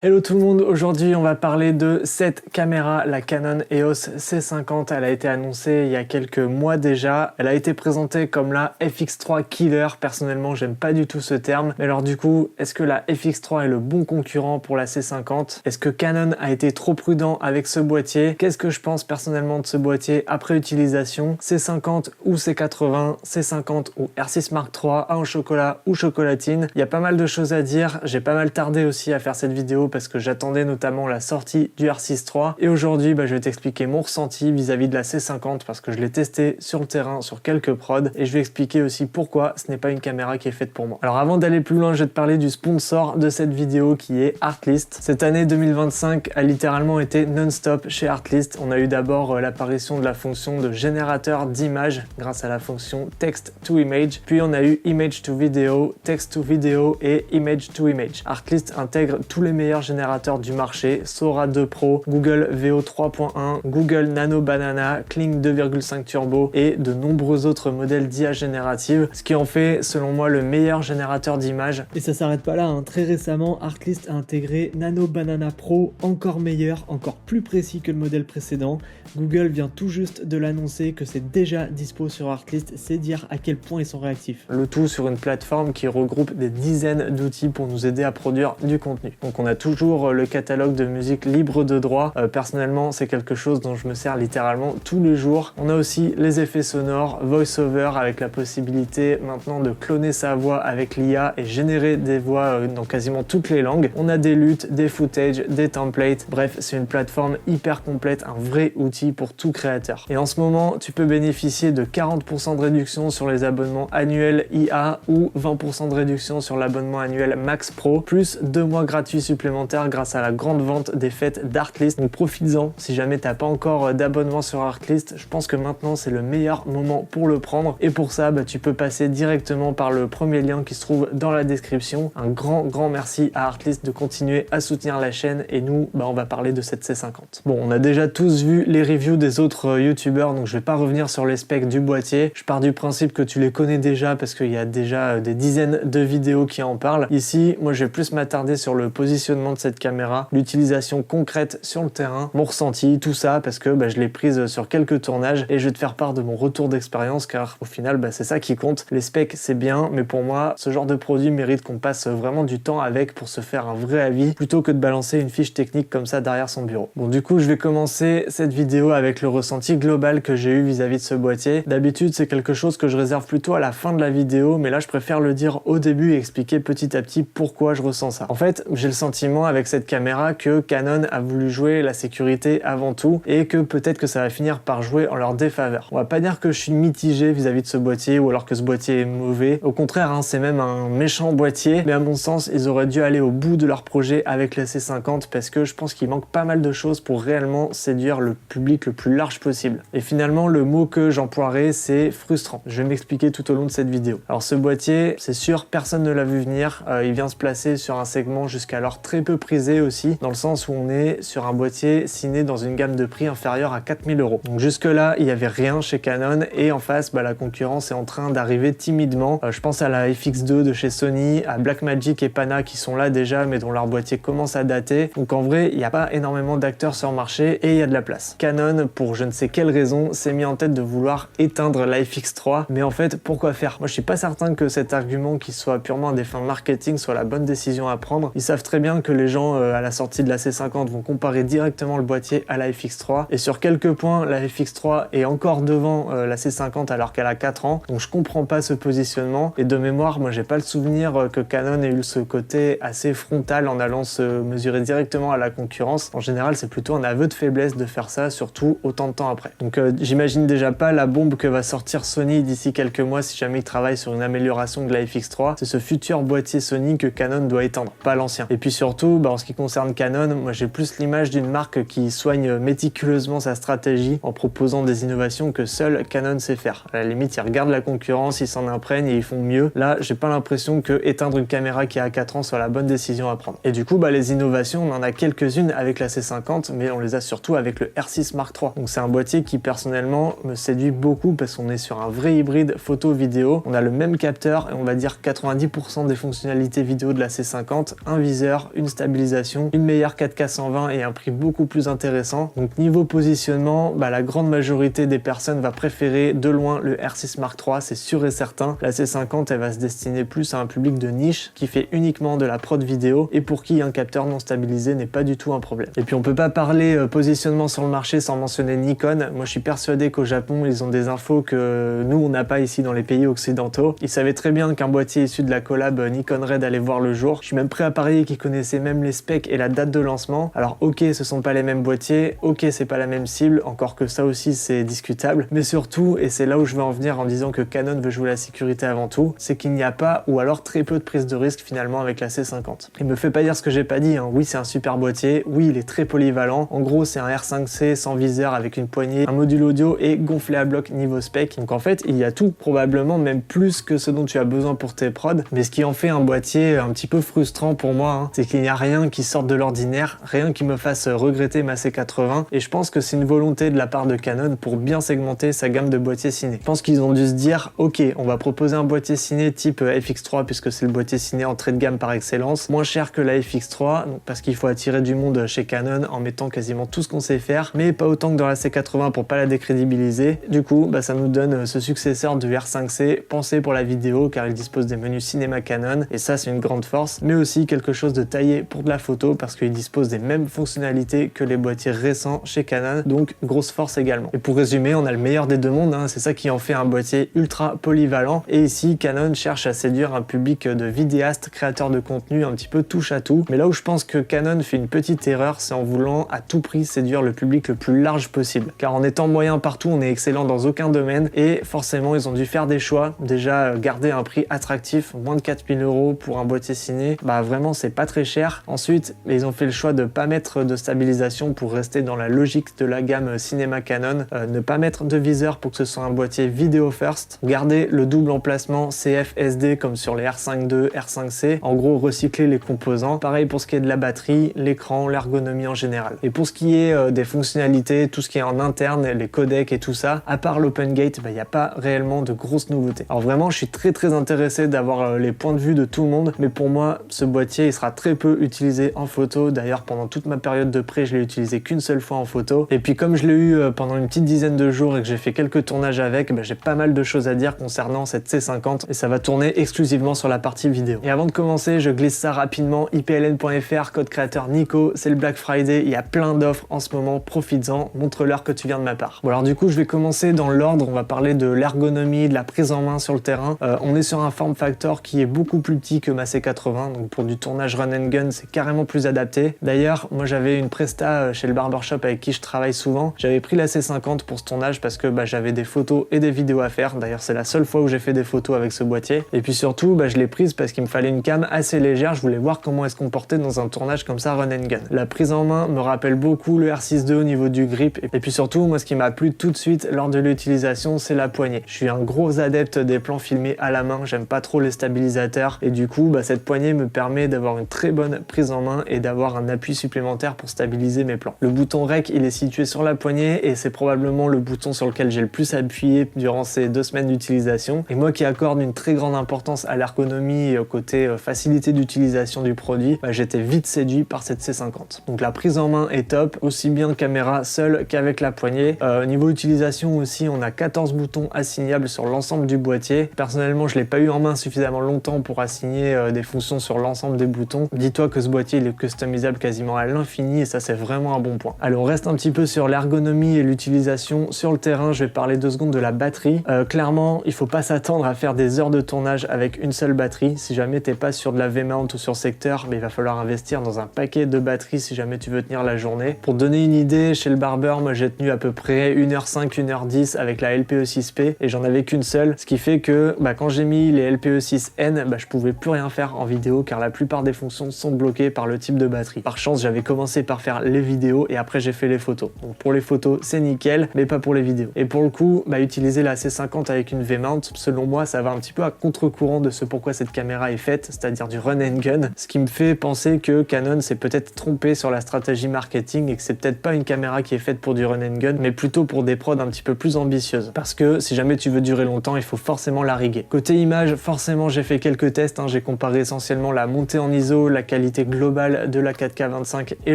Hello tout le monde, aujourd'hui on va parler de cette caméra, la Canon EOS C50. Elle a été annoncée il y a quelques mois déjà. Elle a été présentée comme la FX3 Killer. Personnellement, j'aime pas du tout ce terme. Mais alors du coup, est-ce que la FX3 est le bon concurrent pour la C50? Est-ce que Canon a été trop prudent avec ce boîtier? Qu'est-ce que je pense personnellement de ce boîtier après utilisation? C50 ou C80, C50 ou R6 Mark III, A en chocolat ou chocolatine? Il y a pas mal de choses à dire. J'ai pas mal tardé aussi à faire cette vidéo parce que j'attendais notamment la sortie du R6 III. Et aujourd'hui, je vais t'expliquer mon ressenti vis-à-vis de la C50 parce que je l'ai testé sur le terrain, sur quelques prods. Et je vais expliquer aussi pourquoi ce n'est pas une caméra qui est faite pour moi. Alors avant d'aller plus loin, je vais te parler du sponsor de cette vidéo qui est Artlist. Cette année 2025 a littéralement été non-stop chez Artlist. On a eu d'abord l'apparition de la fonction de générateur d'images grâce à la fonction Text to Image. Puis on a eu Image to Video, Text to Video et Image to Image. Artlist intègre tous les meilleurs générateurs du marché, Sora 2 Pro, Google Veo 3.1, Google Nano Banana, Kling 2.5 Turbo et de nombreux autres modèles d'IA générative, ce qui en fait selon moi le meilleur générateur d'images. Et ça s'arrête pas là, très récemment Artlist a intégré Nano Banana Pro, encore meilleur, encore plus précis que le modèle précédent. Google vient tout juste de l'annoncer que c'est déjà dispo sur Artlist, c'est dire à quel point ils sont réactifs. Le tout sur une plateforme qui regroupe des dizaines d'outils pour nous aider à produire du contenu. Donc on a toujours le catalogue de musique libre de droit. Personnellement, c'est quelque chose dont je me sers littéralement tous les jours. On a aussi les effets sonores, voice-over avec la possibilité maintenant de cloner sa voix avec l'IA et générer des voix dans quasiment toutes les langues. On a des luttes, des footages, des templates. Bref, c'est une plateforme hyper complète, un vrai outil pour tout créateur. Et en ce moment, tu peux bénéficier de 40% de réduction sur les abonnements annuels IA ou 20% de réduction sur l'abonnement annuel Max Pro, plus 2 mois gratuits supplémentaires grâce à la grande vente des fêtes d'Artlist. Donc profites-en, si jamais t'as pas encore d'abonnement sur Artlist, je pense que maintenant c'est le meilleur moment pour le prendre. Et pour ça, tu peux passer directement par le premier lien qui se trouve dans la description. Un grand merci à Artlist de continuer à soutenir la chaîne et nous, on va parler de cette C50. Bon, on a déjà tous vu les reviews des autres youtubeurs, donc je vais pas revenir sur les specs du boîtier. Je pars du principe que tu les connais déjà parce qu'il y a déjà des dizaines de vidéos qui en parlent. Ici, moi je vais plus m'attarder sur le positionnement de cette caméra, l'utilisation concrète sur le terrain, mon ressenti, tout ça parce que je l'ai prise sur quelques tournages et je vais te faire part de mon retour d'expérience car au final c'est ça qui compte. Les specs c'est bien, mais pour moi ce genre de produit mérite qu'on passe vraiment du temps avec pour se faire un vrai avis plutôt que de balancer une fiche technique comme ça derrière son bureau. Bon, du coup je vais commencer cette vidéo avec le ressenti global que j'ai eu vis-à-vis de ce boîtier. D'habitude c'est quelque chose que je réserve plutôt à la fin de la vidéo, mais là je préfère le dire au début et expliquer petit à petit pourquoi je ressens ça. En fait, j'ai le sentiment avec cette caméra que Canon a voulu jouer la sécurité avant tout et que peut-être que ça va finir par jouer en leur défaveur. On va pas dire que je suis mitigé vis-à-vis de ce boîtier ou alors que ce boîtier est mauvais. Au contraire, c'est même un méchant boîtier, mais à mon sens, ils auraient dû aller au bout de leur projet avec la C50 parce que je pense qu'il manque pas mal de choses pour réellement séduire le public le plus large possible. Et finalement, le mot que j'emploierai, c'est frustrant. Je vais m'expliquer tout au long de cette vidéo. Alors ce boîtier, c'est sûr, personne ne l'a vu venir. Il vient se placer sur un segment jusqu'alors très peu prisé aussi, dans le sens où on est sur un boîtier ciné dans une gamme de prix inférieure à 4000 €. Donc jusque là, il n'y avait rien chez Canon et en face, la concurrence est en train d'arriver timidement. Je pense à la FX2 de chez Sony, à Blackmagic et Pana qui sont là déjà, mais dont leur boîtier commence à dater. Donc en vrai, il n'y a pas énormément d'acteurs sur le marché et il y a de la place. Canon, pour je ne sais quelle raison, s'est mis en tête de vouloir éteindre la FX3, mais en fait, pourquoi faire? Moi, je suis pas certain que cet argument qui soit purement à des fins marketing soit la bonne décision à prendre. Ils savent très bien que les gens à la sortie de la C50 vont comparer directement le boîtier à la FX3 et sur quelques points la FX3 est encore devant la C50 alors qu'elle a 4 ans, donc je comprends pas ce positionnement et de mémoire moi j'ai pas le souvenir que Canon ait eu ce côté assez frontal en allant se mesurer directement à la concurrence. En général c'est plutôt un aveu de faiblesse de faire ça, surtout autant de temps après. Donc j'imagine déjà pas la bombe que va sortir Sony d'ici quelques mois si jamais ils travaillent sur une amélioration de la FX3. C'est ce futur boîtier Sony que Canon doit étendre, pas l'ancien. Et puis surtout, en ce qui concerne Canon, moi j'ai plus l'image d'une marque qui soigne méticuleusement sa stratégie en proposant des innovations que seul Canon sait faire. À la limite, ils regardent la concurrence, ils s'en imprègnent et ils font mieux. Là, j'ai pas l'impression que éteindre une caméra qui a 4 ans soit la bonne décision à prendre. Et du coup, les innovations, on en a quelques-unes avec la C50, mais on les a surtout avec le R6 Mark III. Donc c'est un boîtier qui personnellement me séduit beaucoup parce qu'on est sur un vrai hybride photo-vidéo. On a le même capteur et on va dire 90% des fonctionnalités vidéo de la C50, un viseur, une stabilisation, une meilleure 4K 120 et un prix beaucoup plus intéressant. Donc niveau positionnement, la grande majorité des personnes va préférer de loin le R6 Mark III, c'est sûr et certain. La C50 elle va se destiner plus à un public de niche qui fait uniquement de la prod vidéo et pour qui un capteur non stabilisé n'est pas du tout un problème. Et puis on peut pas parler positionnement sur le marché sans mentionner Nikon. Moi je suis persuadé qu'au Japon ils ont des infos que nous on n'a pas ici dans les pays occidentaux. Ils savaient très bien qu'un boîtier issu de la collab Nikon Red allait voir le jour. Je suis même prêt à parier qu'ils connaissaient même les specs et la date de lancement. Alors ok, ce sont pas les mêmes boîtiers, ok c'est pas la même cible, encore que ça aussi c'est discutable, mais surtout, et c'est là où je veux en venir en disant que Canon veut jouer la sécurité avant tout, c'est qu'il n'y a pas ou alors très peu de prise de risque finalement avec la C50. Et me fait pas dire ce que j'ai pas dit, hein. Oui c'est un super boîtier, oui il est très polyvalent, en gros c'est un R5C sans viseur avec une poignée, un module audio et gonflé à bloc niveau spec, donc en fait il y a tout, probablement même plus que ce dont tu as besoin pour tes prods, mais ce qui en fait un boîtier un petit peu frustrant pour moi, hein, c'est qu'il n'y a rien qui sorte de l'ordinaire, rien qui me fasse regretter ma C80, et je pense que c'est une volonté de la part de Canon pour bien segmenter sa gamme de boîtiers ciné. Je pense qu'ils ont dû se dire, ok, on va proposer un boîtier ciné type FX3 puisque c'est le boîtier ciné entrée de gamme par excellence, moins cher que la FX3, donc parce qu'il faut attirer du monde chez Canon en mettant quasiment tout ce qu'on sait faire, mais pas autant que dans la C80 pour pas la décrédibiliser. Du coup, ça nous donne ce successeur du R5C, pensé pour la vidéo car il dispose des menus cinéma Canon, et ça c'est une grande force, mais aussi quelque chose de taillé pour de la photo parce qu'il dispose des mêmes fonctionnalités que les boîtiers récents chez Canon, donc grosse force également. Et pour résumer, on a le meilleur des deux mondes, hein, c'est ça qui en fait un boîtier ultra polyvalent, et ici Canon cherche à séduire un public de vidéastes, créateurs de contenu un petit peu touche à tout, mais là où je pense que Canon fait une petite erreur, c'est en voulant à tout prix séduire le public le plus large possible, car en étant moyen partout, on est excellent dans aucun domaine, et forcément ils ont dû faire des choix. Déjà garder un prix attractif, moins de 4000 € pour un boîtier ciné, vraiment c'est pas très cher. Ensuite, ils ont fait le choix de pas mettre de stabilisation pour rester dans la logique de la gamme cinéma Canon, ne pas mettre de viseur pour que ce soit un boîtier vidéo first, garder le double emplacement CF-SD comme sur les R5 II, R5C, en gros recycler les composants. Pareil pour ce qui est de la batterie, l'écran, l'ergonomie en général. Et pour ce qui est des fonctionnalités, tout ce qui est en interne, les codecs et tout ça, à part l'OpenGate, il n'y a pas réellement de grosses nouveautés. Alors vraiment, je suis très intéressé d'avoir les points de vue de tout le monde, mais pour moi, ce boîtier, il sera très peu utilisé en photo. D'ailleurs, pendant toute ma période de pré, je l'ai utilisé qu'une seule fois en photo. Et puis comme je l'ai eu pendant une petite dizaine de jours et que j'ai fait quelques tournages avec, j'ai pas mal de choses à dire concernant cette C50 et ça va tourner exclusivement sur la partie vidéo. Et avant de commencer, je glisse ça rapidement, ipln.fr, code créateur Nico, c'est le Black Friday, il y a plein d'offres en ce moment, profites-en, montre-leur que tu viens de ma part. Bon alors du coup, je vais commencer dans l'ordre, on va parler de l'ergonomie, de la prise en main sur le terrain. On est sur un form factor qui est beaucoup plus petit que ma C80, donc pour du tournage run and gun, c'est carrément plus adapté. D'ailleurs, moi j'avais une presta chez le barbershop avec qui je travaille souvent, j'avais pris la C50 pour ce tournage parce que j'avais des photos et des vidéos à faire. D'ailleurs, c'est la seule fois où j'ai fait des photos avec ce boîtier. Et puis surtout, je l'ai prise parce qu'il me fallait une cam assez légère. Je voulais voir comment elle se comportait dans un tournage comme ça, run and gun. La prise en main me rappelle beaucoup le R6 II au niveau du grip. Et puis surtout, moi, ce qui m'a plu tout de suite lors de l'utilisation, c'est la poignée. Je suis un gros adepte des plans filmés à la main. J'aime pas trop les stabilisateurs. Et du coup, cette poignée me permet d'avoir une très bonne prise en main et d'avoir un appui supplémentaire pour stabiliser mes plans. Le bouton REC, il est situé sur la poignée et c'est probablement le bouton sur lequel j'ai le plus appuyé durant ces 2 semaines d'utilisation. Et moi qui accorde une très grande importance à l'ergonomie et au côté facilité d'utilisation du produit, j'étais vite séduit par cette C50. Donc la prise en main est top, aussi bien caméra seule qu'avec la poignée. Niveau utilisation aussi, on a 14 boutons assignables sur l'ensemble du boîtier. Personnellement, je l'ai pas eu en main suffisamment longtemps pour assigner des fonctions sur l'ensemble des boutons. Dis-toi que ce boîtier il est customisable quasiment à l'infini et ça c'est vraiment un bon point. Allez, on reste un petit peu sur l'ergonomie et l'utilisation sur le terrain. Je vais parler 2 secondes de la batterie. Clairement, il faut pas s'attendre à faire des heures de tournage avec une seule batterie. Si jamais t'es pas sur de la V-mount ou sur secteur, il va falloir investir dans un paquet de batteries si jamais tu veux tenir la journée. Pour donner une idée, chez le barber, moi j'ai tenu à peu près 1h05, 1h10 avec la LPE6P et j'en avais qu'une seule, ce qui fait que quand j'ai mis les LPE6N, je pouvais plus rien faire en vidéo car la plupart des fonctions sont bloquées par le type de batterie. Par chance, j'avais commencé par faire les vidéos et après j'ai fait les photos. Donc pour les photos, c'est nickel, mais pas pour les vidéos. Et pour le coup, utiliser la C50 avec une V-mount, selon moi, ça va un petit peu à contre-courant de ce pourquoi cette caméra est faite, c'est-à-dire du run and gun, ce qui me fait penser que Canon s'est peut-être trompé sur la stratégie marketing et que c'est peut-être pas une caméra qui est faite pour du run and gun, mais plutôt pour des prods un petit peu plus ambitieuses. Parce que si jamais tu veux durer longtemps, il faut forcément la riguer. Côté image, forcément, j'ai fait quelques tests, j'ai comparé essentiellement la montée en ISO, la qualité qualité globale de la 4K25 et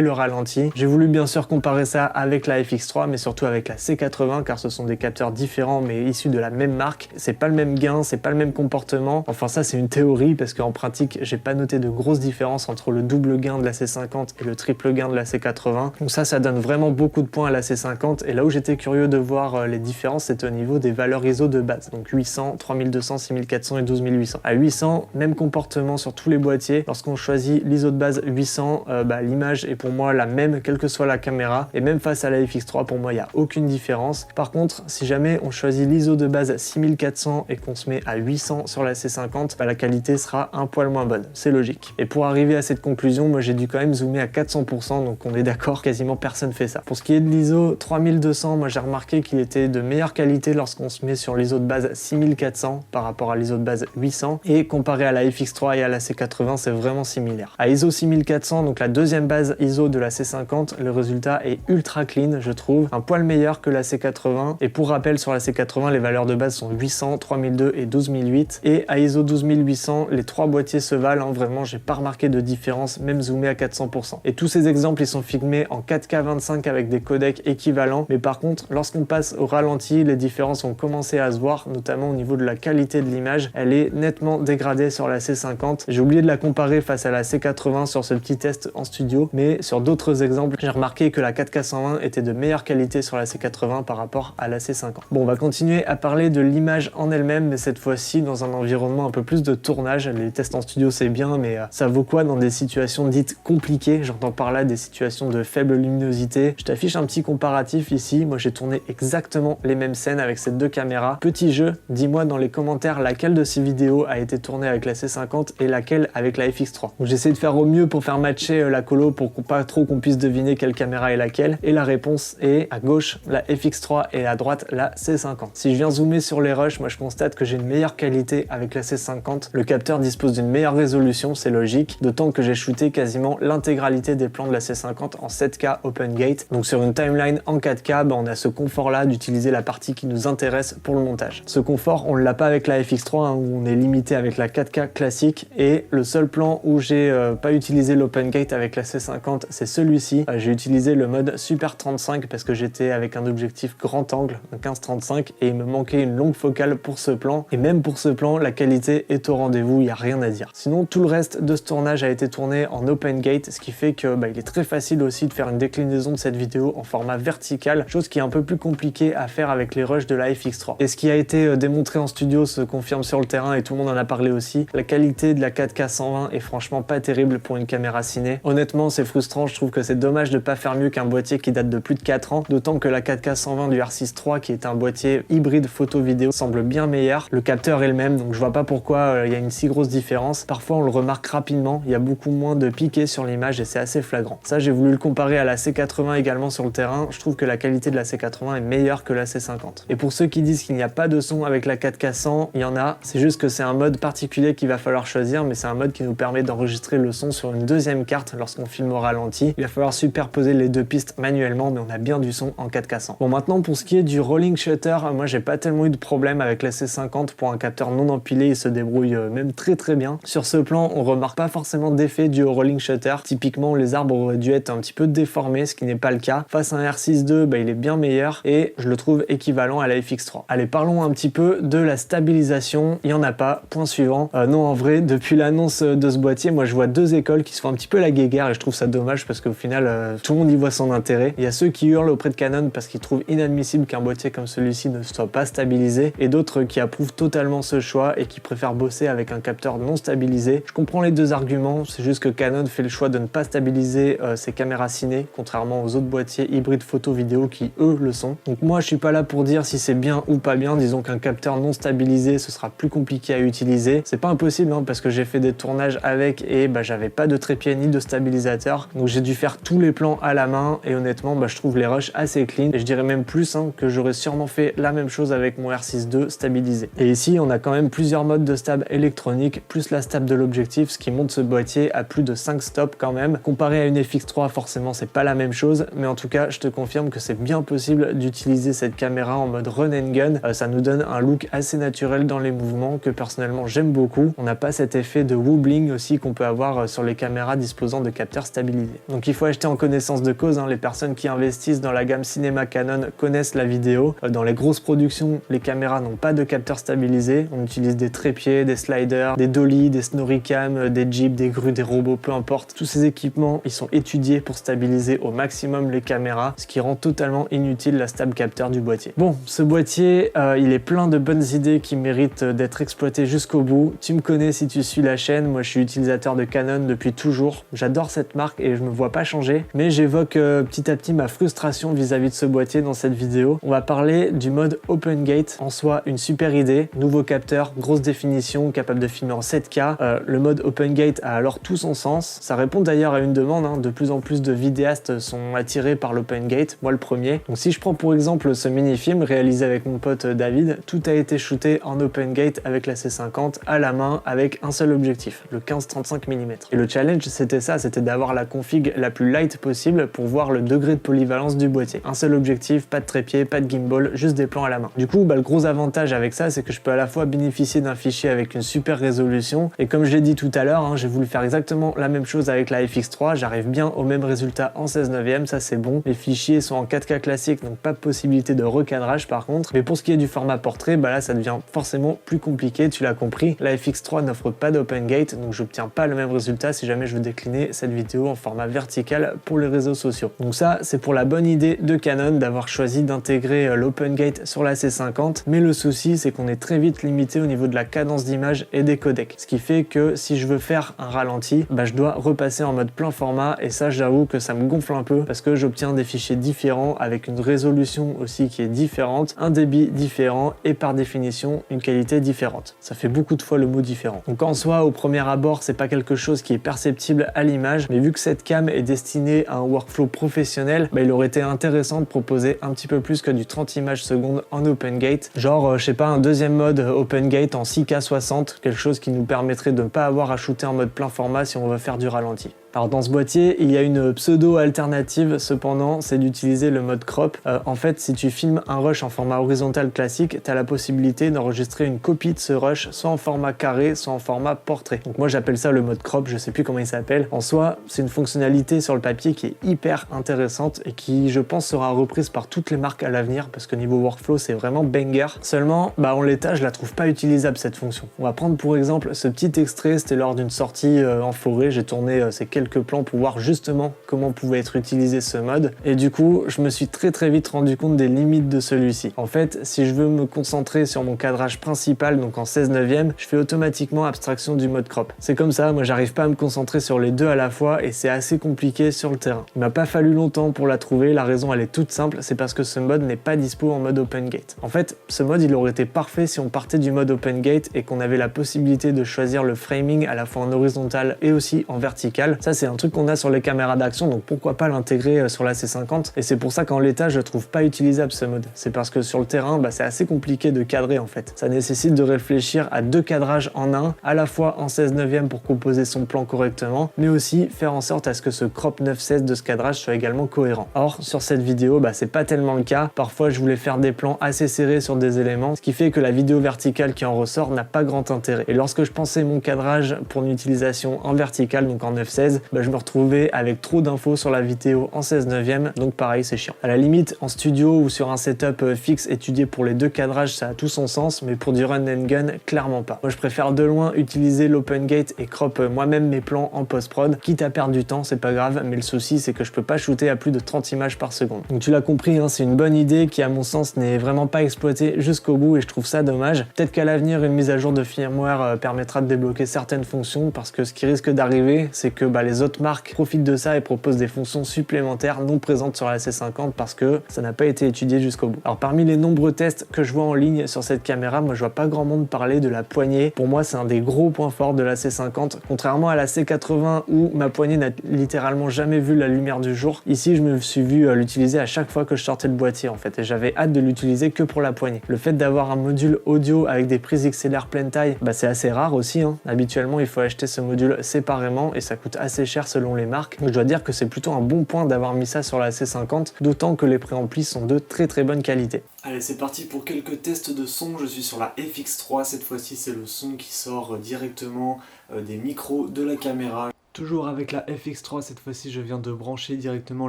le ralenti. J'ai voulu bien sûr comparer ça avec la FX3 mais surtout avec la C80 car ce sont des capteurs différents mais issus de la même marque. C'est pas le même gain, c'est pas le même comportement. Enfin ça c'est une théorie parce qu'en pratique j'ai pas noté de grosses différences entre le double gain de la C50 et le triple gain de la C80. Donc ça donne vraiment beaucoup de points à la C50 et là où j'étais curieux de voir les différences c'était au niveau des valeurs ISO de base. Donc 800, 3200, 6400 et 12800. À 800, même comportement sur tous les boîtiers. Lorsqu'on choisit l'ISO de base 800, l'image est pour moi la même quelle que soit la caméra et même face à la FX3 pour moi il n'y a aucune différence. Par contre si jamais on choisit l'ISO de base 6400 et qu'on se met à 800 sur la C50, la qualité sera un poil moins bonne, c'est logique. Et pour arriver à cette conclusion, moi j'ai dû quand même zoomer à 400%, donc on est d'accord, quasiment personne fait ça. Pour ce qui est de l'ISO 3200, moi j'ai remarqué qu'il était de meilleure qualité lorsqu'on se met sur l'ISO de base 6400 par rapport à l'ISO de base 800 et comparé à la FX3 et à la C80 c'est vraiment similaire. À ISO 6400, donc la deuxième base ISO de la C50, le résultat est ultra clean je trouve, un poil meilleur que la C80 et pour rappel sur la C80 les valeurs de base sont 800, 3002 et 12008 et à ISO 12800 les trois boîtiers se valent, vraiment j'ai pas remarqué de différence même zoomé à 400%. Et tous ces exemples ils sont filmés en 4K25 avec des codecs équivalents mais par contre lorsqu'on passe au ralenti les différences ont commencé à se voir notamment au niveau de la qualité de l'image, elle est nettement dégradée sur la C50. J'ai oublié de la comparer face à la C80 sur ce petit test en studio mais sur d'autres exemples j'ai remarqué que la 4K120 était de meilleure qualité sur la C80 par rapport à la C50. Bon on va continuer à parler de l'image en elle-même mais cette fois-ci dans un environnement un peu plus de tournage. Les tests en studio c'est bien mais ça vaut quoi dans des situations dites compliquées, j'entends par là des situations de faible luminosité. Je t'affiche un petit comparatif ici, moi j'ai tourné exactement les mêmes scènes avec ces deux caméras. Petit jeu, dis-moi dans les commentaires laquelle de ces vidéos a été tournée avec la C50 et laquelle avec la FX3. Donc j'essaie de faire au mieux pour faire matcher la colo pour pas trop qu'on puisse deviner quelle caméra est laquelle et la réponse est à gauche la FX3 et à droite la C50. Si je viens zoomer sur les rushs, moi je constate que j'ai une meilleure qualité avec la C50. Le capteur dispose d'une meilleure résolution, c'est logique, d'autant que j'ai shooté quasiment l'intégralité des plans de la C50 en 7K Open Gate. Donc sur une timeline en 4K, on a ce confort là d'utiliser la partie qui nous intéresse pour le montage. Ce confort, on ne l'a pas avec la FX3 où on est limité avec la 4K classique et le seul plan où j'ai pas utilisé l'Open Gate avec la C50, c'est celui-ci. J'ai utilisé le mode Super 35 parce que j'étais avec un objectif grand angle, un 15-35 et il me manquait une longue focale pour ce plan et même pour ce plan, la qualité est au rendez-vous, il n'y a rien à dire. Sinon, tout le reste de ce tournage a été tourné en Open Gate, ce qui fait que il est très facile aussi de faire une déclinaison de cette vidéo en format vertical, chose qui est un peu plus compliquée à faire avec les rushs de la FX3. Et ce qui a été démontré en studio se confirme sur le terrain et tout le monde en a parlé aussi. La qualité de la 4K 120 est franchement pas terrible pour une caméra ciné. Honnêtement, c'est frustrant, je trouve que c'est dommage de pas faire mieux qu'un boîtier qui date de plus de 4 ans, d'autant que la 4K 120 du R6 III qui est un boîtier hybride photo-vidéo semble bien meilleur. Le capteur est le même, donc je vois pas pourquoi il y a une si grosse différence. Parfois on le remarque rapidement, il y a beaucoup moins de piqué sur l'image et c'est assez flagrant. Ça j'ai voulu le comparer à la C80 également sur le terrain, je trouve que la qualité de la C80 est meilleure que la C50. Et pour ceux qui disent qu'il n'y a pas de son avec la 4K 100, il y en a, c'est juste que c'est un mode particulier qu'il va falloir choisir, mais c'est un mode qui nous permet d'enregistrer le son sur une deuxième carte lorsqu'on filme au ralenti. Il va falloir superposer les deux pistes manuellement, mais on a bien du son en 4K 100. Bon maintenant pour ce qui est du rolling shutter, moi j'ai pas tellement eu de problème avec la C50 pour un capteur non empilé, il se débrouille même très bien. Sur ce plan, on remarque pas forcément d'effet dû au rolling shutter. Typiquement, les arbres auraient dû être un petit peu déformés, ce qui n'est pas le cas. Face à un R6 II, il est bien meilleur et je le trouve équivalent à la FX3. Allez, parlons un petit peu de la stabilisation. Il y en a pas. Point suivant. Non, en vrai, depuis l'annonce de ce boîtier, moi je vois deux écoles qui se font un petit peu la guéguerre et je trouve ça dommage parce qu'au final, tout le monde y voit son intérêt. Il y a ceux qui hurlent auprès de Canon parce qu'ils trouvent inadmissible qu'un boîtier comme celui-ci ne soit pas stabilisé et d'autres qui approuvent totalement ce choix et qui préfèrent bosser avec un capteur non stabilisé. Je comprends les deux arguments, c'est juste que Canon fait le choix de ne pas stabiliser ses caméras ciné, contrairement aux autres boîtiers hybrides photo-vidéo qui eux le sont. Donc moi je suis pas là pour dire si c'est bien ou pas bien, disons qu'un capteur non stabilisé ce sera plus compliqué à utiliser. C'est pas impossible parce que j'ai fait des tournages avec et j'avais pas de trépied ni de stabilisateur, donc j'ai dû faire tous les plans à la main et honnêtement je trouve les rushs assez clean et je dirais même plus que j'aurais sûrement fait la même chose avec mon R6 II stabilisé. Et ici on a quand même plusieurs modes de stab électronique plus la stab de l'objectif, ce qui monte ce boîtier à plus de 5 stops quand même. Comparé à une FX3 forcément c'est pas la même chose, mais en tout cas je te confirme que c'est bien possible d'utiliser cette caméra en mode run and gun. Ça nous donne un look assez naturel dans les mouvements que personnellement j'aime beaucoup. On n'a pas cet effet de wobbling aussi qu'on peut avoir voir sur les caméras disposant de capteurs stabilisés. Donc il faut acheter en connaissance de cause, hein. Les personnes qui investissent dans la gamme cinéma Canon connaissent la vidéo. Dans les grosses productions, les caméras n'ont pas de capteurs stabilisés. On utilise des trépieds, des sliders, des dolly, des snoricam, des jeeps, des grues, des robots, peu importe. Tous ces équipements, ils sont étudiés pour stabiliser au maximum les caméras, ce qui rend totalement inutile la stab capteur du boîtier. Bon, ce boîtier, il est plein de bonnes idées qui méritent d'être exploitées jusqu'au bout. Tu me connais si tu suis la chaîne, moi je suis utilisateur de Canon depuis toujours. J'adore cette marque et je me vois pas changer, mais j'évoque petit à petit ma frustration vis-à-vis de ce boîtier dans cette vidéo. On va parler du mode Open Gate, en soi une super idée, nouveau capteur, grosse définition, capable de filmer en 7K. Le mode Open Gate a alors tout son sens. Ça répond d'ailleurs à une demande, hein. De plus en plus de vidéastes sont attirés par l'Open Gate, moi le premier. Donc si je prends pour exemple ce mini-film réalisé avec mon pote David, tout a été shooté en Open Gate avec la C50 à la main avec un seul objectif, le 15-35 mm. Et le challenge c'était ça, c'était d'avoir la config la plus light possible pour voir le degré de polyvalence du boîtier. Un seul objectif, pas de trépied, pas de gimbal, juste des plans à la main. Du coup, le gros avantage avec ça, c'est que je peux à la fois bénéficier d'un fichier avec une super résolution, et comme je l'ai dit tout à l'heure, hein, j'ai voulu faire exactement la même chose avec la FX3, j'arrive bien au même résultat en 16/9, ça c'est bon. Les fichiers sont en 4K classique, donc pas de possibilité de recadrage par contre. Mais pour ce qui est du format portrait, là ça devient forcément plus compliqué, tu l'as compris. La FX3 n'offre pas d'Open Gate, donc j'obtiens pas le même résultat si jamais je veux décliner cette vidéo en format vertical pour les réseaux sociaux. Donc ça, c'est pour la bonne idée de Canon d'avoir choisi d'intégrer l'Open Gate sur la C50, mais le souci c'est qu'on est très vite limité au niveau de la cadence d'image et des codecs. Ce qui fait que si je veux faire un ralenti, je dois repasser en mode plein format, et ça j'avoue que ça me gonfle un peu parce que j'obtiens des fichiers différents avec une résolution aussi qui est différente, un débit différent et par définition une qualité différente. Ça fait beaucoup de fois le mot différent. Donc en soi, au premier abord, c'est pas quelque chose qui est perceptible à l'image, mais vu que cette cam est destinée à un workflow professionnel, il aurait été intéressant de proposer un petit peu plus que du 30 images secondes en Open Gate. Genre, je sais pas, un deuxième mode Open Gate en 6K 60, quelque chose qui nous permettrait de ne pas avoir à shooter en mode plein format si on veut faire du ralenti. Alors dans ce boîtier, il y a une pseudo-alternative, cependant, c'est d'utiliser le mode crop. En fait, si tu filmes un rush en format horizontal classique, tu as la possibilité d'enregistrer une copie de ce rush, soit en format carré, soit en format portrait. Donc moi j'appelle ça le mode crop, je sais plus comment il s'appelle. En soi, c'est une fonctionnalité sur le papier qui est hyper intéressante et qui, je pense, sera reprise par toutes les marques à l'avenir, parce que niveau workflow, c'est vraiment banger. Seulement, en l'état, je la trouve pas utilisable cette fonction. On va prendre pour exemple ce petit extrait, c'était lors d'une sortie en forêt, j'ai tourné ces quelques plans pour voir justement comment pouvait être utilisé ce mode, et du coup je me suis très vite rendu compte des limites de celui-ci. En fait, si je veux me concentrer sur mon cadrage principal, donc en 16/9, je fais automatiquement abstraction du mode crop. C'est comme ça, moi j'arrive pas à me concentrer sur les deux à la fois et c'est assez compliqué sur le terrain. Il m'a pas fallu longtemps pour la trouver, la raison elle est toute simple, c'est parce que ce mode n'est pas dispo en mode Open Gate. En fait, ce mode il aurait été parfait si on partait du mode Open Gate et qu'on avait la possibilité de choisir le framing à la fois en horizontal et aussi en vertical. Ça c'est un truc qu'on a sur les caméras d'action, donc pourquoi pas l'intégrer sur la C50, et c'est pour ça qu'en l'état je trouve pas utilisable ce mode. C'est parce que sur le terrain c'est assez compliqué de cadrer en fait. Ça nécessite de réfléchir à deux cadrages en un, à la fois en 16/9 pour composer son plan correctement, mais aussi faire en sorte à ce que ce crop 9/16 de ce cadrage soit également cohérent. Or sur cette vidéo c'est pas tellement le cas. Parfois je voulais faire des plans assez serrés sur des éléments, ce qui fait que la vidéo verticale qui en ressort n'a pas grand intérêt. Et lorsque je pensais mon cadrage pour une utilisation en vertical, donc en 9/16, je me retrouvais avec trop d'infos sur la vidéo en 16/9, donc pareil, c'est chiant. À la limite, en studio ou sur un setup fixe étudié pour les deux cadrages, ça a tout son sens, mais pour du run and gun, clairement pas. Moi je préfère de loin utiliser l'Open Gate et crop moi-même mes plans en post-prod, quitte à perdre du temps, c'est pas grave, mais le souci c'est que je peux pas shooter à plus de 30 images par seconde. Donc tu l'as compris, c'est une bonne idée qui à mon sens n'est vraiment pas exploitée jusqu'au bout et je trouve ça dommage. Peut-être qu'à l'avenir une mise à jour de firmware permettra de débloquer certaines fonctions, parce que ce qui risque d'arriver, c'est que les autres marques profitent de ça et proposent des fonctions supplémentaires non présentes sur la C50 parce que ça n'a pas été étudié jusqu'au bout. Alors parmi les nombreux tests que je vois en ligne sur cette caméra, moi je vois pas grand monde parler de la poignée. Pour moi c'est un des gros points forts de la C50, contrairement à la C80 où ma poignée n'a littéralement jamais vu la lumière du jour. Ici je me suis vu l'utiliser à chaque fois que je sortais le boîtier en fait, et j'avais hâte de l'utiliser que pour la poignée. Le fait d'avoir un module audio avec des prises XLR pleine taille, c'est assez rare aussi. Habituellement il faut acheter ce module séparément et ça coûte assez cher selon les marques. Donc je dois dire que c'est plutôt un bon point d'avoir mis ça sur la C50, d'autant que les préamplis sont de très bonne qualité. Allez, c'est parti pour quelques tests de son. Je suis sur la FX3, cette fois-ci c'est le son qui sort directement des micros de la caméra. Toujours avec la FX3, cette fois-ci je viens de brancher directement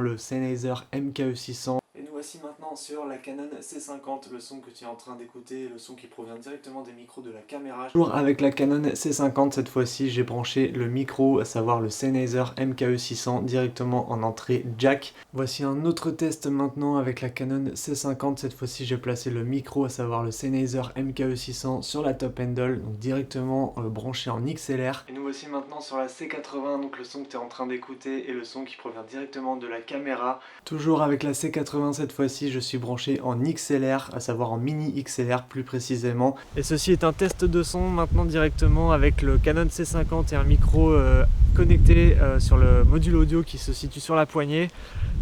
le Sennheiser MKE600. Et nous voici maintenant sur la Canon C50, le son que tu es en train d'écouter, le son qui provient directement des micros de la caméra. Toujours avec la Canon C50, cette fois-ci j'ai branché le micro, à savoir le Sennheiser MKE600 directement en entrée jack. Voici un autre test maintenant avec la Canon C50, cette fois-ci j'ai placé le micro, à savoir le Sennheiser MKE600 sur la top handle, donc directement branché en XLR. Et nous voici maintenant sur la C80, donc le son que tu es en train d'écouter et le son qui provient directement de la caméra. Toujours avec la C80, cette fois-ci je suis branché en XLR, à savoir en mini XLR plus précisément. Et ceci est un test de son maintenant directement avec le Canon C50 et un micro connecté sur le module audio qui se situe sur la poignée.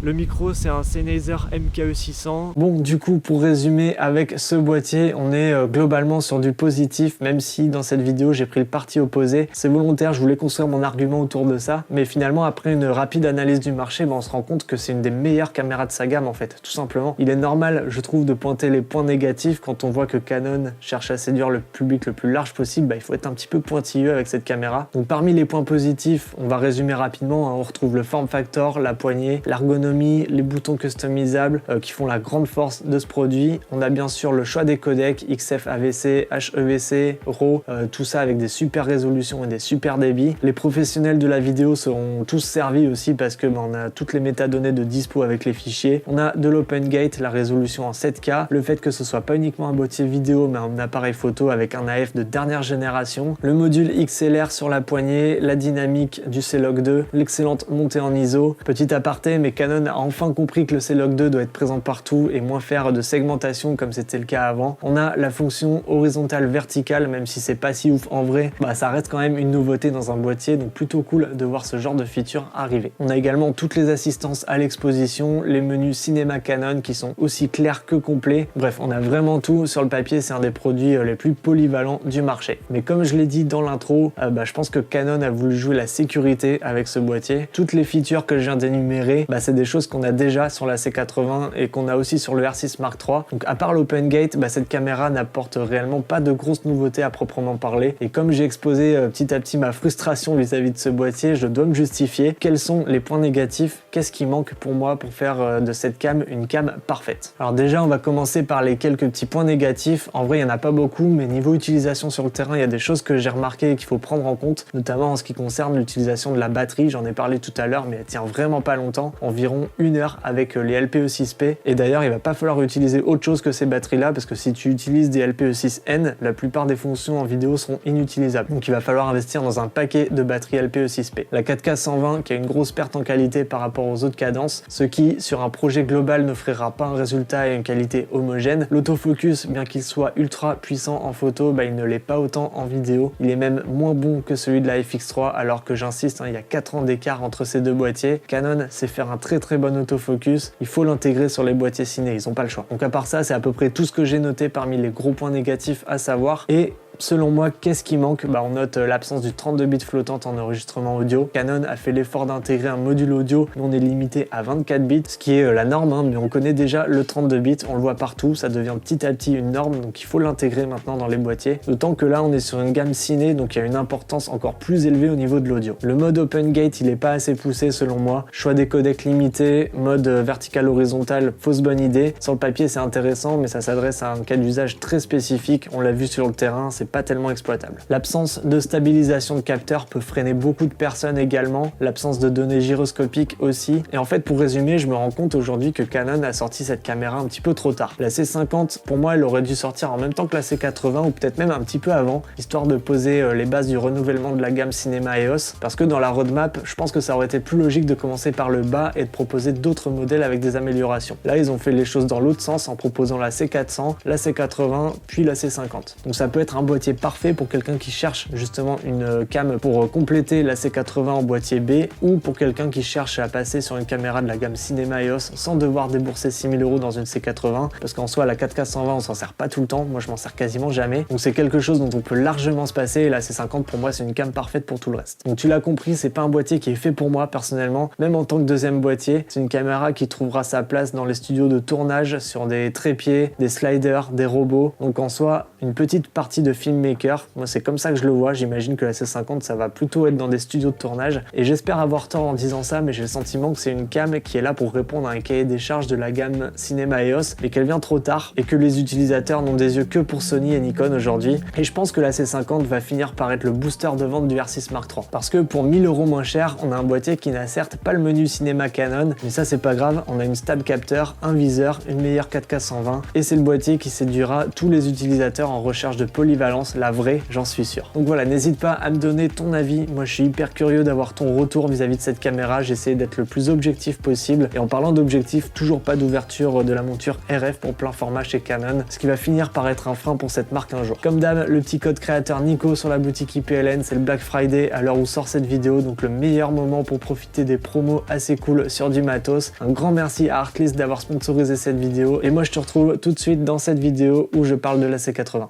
Le micro c'est un Sennheiser MKE600. Bon, du coup pour résumer, avec ce boîtier on est globalement sur du positif, même si dans cette vidéo j'ai pris le parti opposé. C'est volontaire, je voulais construire mon argument autour de ça, mais finalement après une rapide analyse du marché, on se rend compte que c'est une des meilleures caméras de sa gamme en fait, tout simplement. Il est normal, je trouve, de pointer les points négatifs quand on voit que Canon cherche à séduire le public le plus large possible. Il faut être un petit peu pointilleux avec cette caméra. Donc parmi les points positifs, on va résumer rapidement, on retrouve le form factor, la poignée, l'ergonomie, les boutons customisables qui font la grande force de ce produit. On a bien sûr le choix des codecs XF AVC, HEVC, RAW, tout ça avec des super résolutions et des super débits. Les professionnels de la vidéo seront tous servis aussi parce que on a toutes les métadonnées de dispo avec les fichiers. On a de l'open gate, la résolution en 7K, le fait que ce soit pas uniquement un boîtier vidéo mais un appareil photo avec un AF de dernière génération, le module XLR sur la poignée, la dynamique du C-Log 2, l'excellente montée en ISO. Petit aparté, mais Canon a enfin compris que le C-Log 2 doit être présent partout et moins faire de segmentation comme c'était le cas avant. On a la fonction horizontale verticale, même si c'est pas si ouf en vrai, ça reste quand même une nouveauté dans un boîtier, donc plutôt cool de voir ce genre de feature arriver. On a également toutes les assistances à l'exposition, les menus cinéma Canon qui sont aussi clairs que complets. Bref, on a vraiment tout sur le papier, c'est un des produits les plus polyvalents du marché. Mais comme je l'ai dit dans l'intro, je pense que Canon a voulu jouer la sécurité avec ce boîtier. Toutes les features que je viens d'énumérer, c'est des choses qu'on a déjà sur la C80 et qu'on a aussi sur le R6 Mark III. Donc à part l'Open Gate, cette caméra n'apporte réellement pas de grosses nouveautés à proprement parler. Et comme j'ai exposé petit à petit ma frustration vis-à-vis de ce boîtier, je dois me justifier. Quels sont les points négatifs? Qu'est-ce qui manque pour moi pour faire de cette cam une cam parfaite? Alors déjà, on va commencer par les quelques petits points négatifs. En vrai, il n'y en a pas beaucoup, mais niveau utilisation sur le terrain, il y a des choses que j'ai remarquées et qu'il faut prendre en compte, notamment en ce qui concerne l'utilisation de la batterie. J'en ai parlé tout à l'heure, mais elle tient vraiment pas longtemps, environ 1 heure avec les LPE6P. Et d'ailleurs, il va pas falloir utiliser autre chose que ces batteries-là, parce que si tu utilises des LPE6N, la plupart des fonctions en vidéo seront inutilisables. Donc il va falloir investir dans un paquet de batteries LPE6P. La 4K 120 qui a une grosse perte en qualité par rapport aux autres cadences, ce qui, sur un projet global, n'offrira pas un résultat et une qualité homogène. L'autofocus, bien qu'il soit ultra puissant en photo, il ne l'est pas autant en vidéo. Il est même moins bon que celui de la FX3, alors que j'insiste, il y a 4 ans d'écart entre ces deux boîtiers. Canon sait faire un très bon autofocus, il faut l'intégrer sur les boîtiers ciné, ils n'ont pas le choix. Donc à part ça, c'est à peu près tout ce que j'ai noté parmi les gros points négatifs à savoir. Et selon moi, qu'est-ce qui manque? On note l'absence du 32 bits flottante en enregistrement audio. Canon a fait l'effort d'intégrer un module audio, mais on est limité à 24 bits, ce qui est la norme, mais on connaît déjà le 32 bits, on le voit partout, ça devient petit à petit une norme, donc il faut l'intégrer maintenant dans les boîtiers. D'autant que là, on est sur une gamme ciné, donc il y a une importance encore plus élevée au niveau de l'audio. Le mode Open Gate, il est pas assez poussé selon moi. Choix des codecs limités, mode vertical horizontal, fausse bonne idée. Sur le papier, c'est intéressant, mais ça s'adresse à un cas d'usage très spécifique. On l'a vu sur le terrain, c'est pas tellement exploitable. L'absence de stabilisation de capteur peut freiner beaucoup de personnes également, l'absence de données gyroscopiques aussi. Et en fait, pour résumer, je me rends compte aujourd'hui que Canon a sorti cette caméra un petit peu trop tard. La C50, pour moi, elle aurait dû sortir en même temps que la C80 ou peut-être même un petit peu avant, histoire de poser les bases du renouvellement de la gamme cinéma EOS, parce que dans la roadmap, je pense que ça aurait été plus logique de commencer par le bas et de proposer d'autres modèles avec des améliorations. Là, ils ont fait les choses dans l'autre sens en proposant la C400, la C80, puis la C50. Donc ça peut être un boîtier parfait pour quelqu'un qui cherche justement une cam pour compléter la C80 en boîtier B, ou pour quelqu'un qui cherche à passer sur une caméra de la gamme cinéma EOS sans devoir débourser 6 000 € dans une C80, parce qu'en soi la 4K 120 on s'en sert pas tout le temps, moi je m'en sers quasiment jamais, donc c'est quelque chose dont on peut largement se passer, et la C50 pour moi c'est une cam parfaite pour tout le reste. Donc tu l'as compris, c'est pas un boîtier qui est fait pour moi personnellement, même en tant que deuxième boîtier boîtier. C'est une caméra qui trouvera sa place dans les studios de tournage sur des trépieds, des sliders, des robots. Donc en soi, une petite partie de filmmaker. Moi, c'est comme ça que je le vois. J'imagine que la C50, ça va plutôt être dans des studios de tournage. Et j'espère avoir tort en disant ça, mais j'ai le sentiment que c'est une cam qui est là pour répondre à un cahier des charges de la gamme Cinema EOS, mais qu'elle vient trop tard et que les utilisateurs n'ont des yeux que pour Sony et Nikon aujourd'hui. Et je pense que la C50 va finir par être le booster de vente du R6 Mark III. Parce que pour 1000 € moins cher, on a un boîtier qui n'a certes pas le menu cinéma Canon, mais ça c'est pas grave, on a une stab capteur, un viseur, une meilleure 4K 120, et c'est le boîtier qui séduira tous les utilisateurs en recherche de polyvalence, la vraie, j'en suis sûr. Donc voilà, n'hésite pas à me donner ton avis. Moi je suis hyper curieux d'avoir ton retour vis-à-vis de cette caméra. J'ai essayé d'être le plus objectif possible. Et en parlant d'objectif, toujours pas d'ouverture de la monture RF pour plein format chez Canon, ce qui va finir par être un frein pour cette marque un jour. Comme d'hab, le petit code créateur Nico sur la boutique IPLN, c'est le Black Friday à l'heure où sort cette vidéo, donc le meilleur moment pour profiter des promos assez cool sur du matos. Un grand merci à Artlist d'avoir sponsorisé cette vidéo, et moi je te retrouve tout de suite dans cette vidéo où je parle de la C80.